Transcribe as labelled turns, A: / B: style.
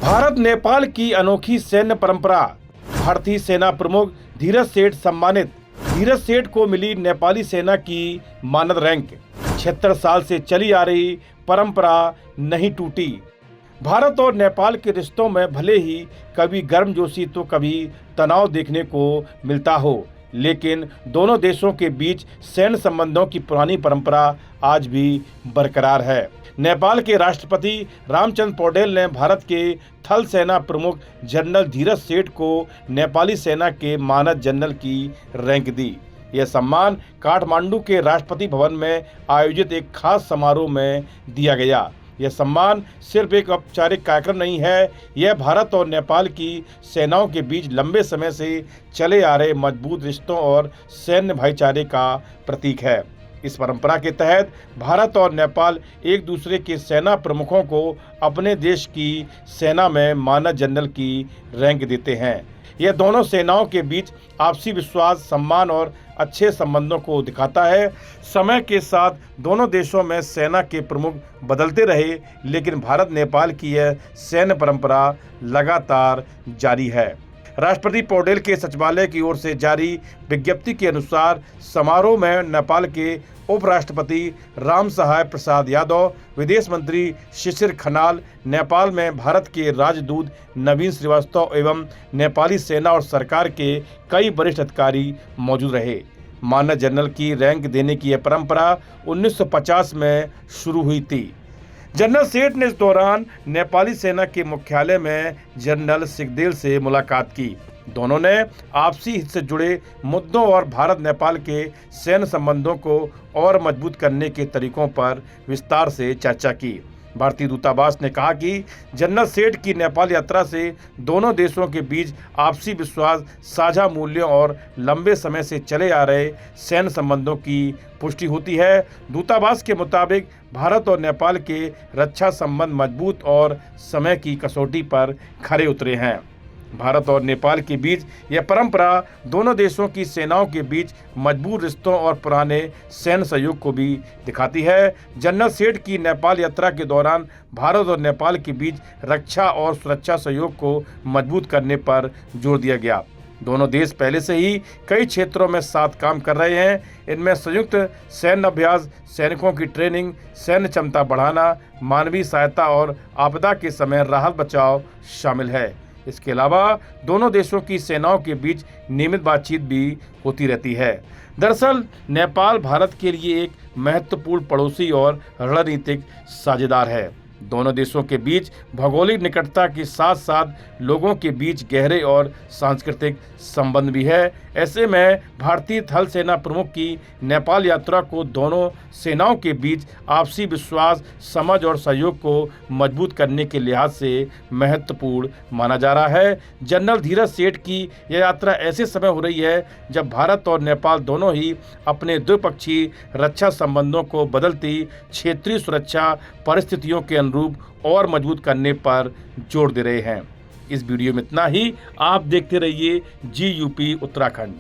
A: भारत नेपाल की अनोखी सैन्य परंपरा। भारतीय सेना प्रमुख धीरज सेठ सम्मानित। धीरज सेठ को मिली नेपाली सेना की मानद रैंक। 76 साल से चली आ रही परंपरा नहीं टूटी। भारत और नेपाल के रिश्तों में भले ही कभी गर्मजोशी तो कभी तनाव देखने को मिलता हो, लेकिन दोनों देशों के बीच सैन्य संबंधों की पुरानी परंपरा आज भी बरकरार है। नेपाल के राष्ट्रपति रामचंद्र पौडेल ने भारत के थल सेना प्रमुख जनरल धीरज सेठ को नेपाली सेना के मानद जनरल की रैंक दी। यह सम्मान काठमांडू के राष्ट्रपति भवन में आयोजित एक खास समारोह में दिया गया। यह सम्मान सिर्फ एक औपचारिक कार्यक्रम नहीं है, यह भारत और नेपाल की सेनाओं के बीच लंबे समय से चले आ रहे मजबूत रिश्तों और सैन्य भाईचारे का प्रतीक है। इस परंपरा के तहत भारत और नेपाल एक दूसरे के सेना प्रमुखों को अपने देश की सेना में मानद जनरल की रैंक देते हैं। यह दोनों सेनाओं के बीच आपसी विश्वास, सम्मान और अच्छे संबंधों को दिखाता है। समय के साथ दोनों देशों में सेना के प्रमुख बदलते रहे, लेकिन भारत नेपाल की यह सैन्य परंपरा लगातार जारी है। राष्ट्रपति पौडेल के सचिवालय की ओर से जारी विज्ञप्ति के अनुसार समारोह में नेपाल के उपराष्ट्रपति राम सहाय प्रसाद यादव, विदेश मंत्री शिशिर खनाल, नेपाल में भारत के राजदूत नवीन श्रीवास्तव एवं नेपाली सेना और सरकार के कई वरिष्ठ अधिकारी मौजूद रहे। मानद जनरल की रैंक देने की यह परंपरा 1950 में शुरू हुई थी। जनरल सेठ ने इस दौरान नेपाली सेना के मुख्यालय में जनरल सिगदेल से मुलाकात की। दोनों ने आपसी हित से जुड़े मुद्दों और भारत नेपाल के सैन्य संबंधों को और मजबूत करने के तरीकों पर विस्तार से चर्चा की। भारतीय दूतावास ने कहा कि जनरल सेठ की नेपाल यात्रा से दोनों देशों के बीच आपसी विश्वास, साझा मूल्यों और लंबे समय से चले आ रहे सैन्य संबंधों की पुष्टि होती है। दूतावास के मुताबिक भारत और नेपाल के रक्षा संबंध मजबूत और समय की कसौटी पर खरे उतरे हैं। भारत और नेपाल के बीच यह परंपरा दोनों देशों की सेनाओं के बीच मजबूत रिश्तों और पुराने सैन्य सहयोग को भी दिखाती है। जनरल सेठ की नेपाल यात्रा के दौरान भारत और नेपाल के बीच रक्षा और सुरक्षा सहयोग को मजबूत करने पर जोर दिया गया। दोनों देश पहले से ही कई क्षेत्रों में साथ काम कर रहे हैं। इनमें संयुक्त सैन्य अभ्यास, सैनिकों की ट्रेनिंग, सैन्य क्षमता बढ़ाना, मानवीय सहायता और आपदा के समय राहत बचाव शामिल है। इसके अलावा दोनों देशों की सेनाओं के बीच नियमित बातचीत भी होती रहती है। दरअसल नेपाल भारत के लिए एक महत्वपूर्ण पड़ोसी और रणनीतिक साझेदार है। दोनों देशों के बीच भौगोलिक निकटता के साथ साथ लोगों के बीच गहरे और सांस्कृतिक संबंध भी है। ऐसे में भारतीय थल सेना प्रमुख की नेपाल यात्रा को दोनों सेनाओं के बीच आपसी विश्वास, समझ और सहयोग को मजबूत करने के लिहाज से महत्वपूर्ण माना जा रहा है। जनरल धीरज सेठ की यह यात्रा ऐसे समय हो रही है जब भारत और नेपाल दोनों ही अपने द्विपक्षीय रक्षा संबंधों को बदलती क्षेत्रीय सुरक्षा परिस्थितियों के अनुरूप और मजबूत करने पर जोर दे रहे हैं। इस वीडियो में इतना ही। आप देखते रहिए GUP उत्तराखंड।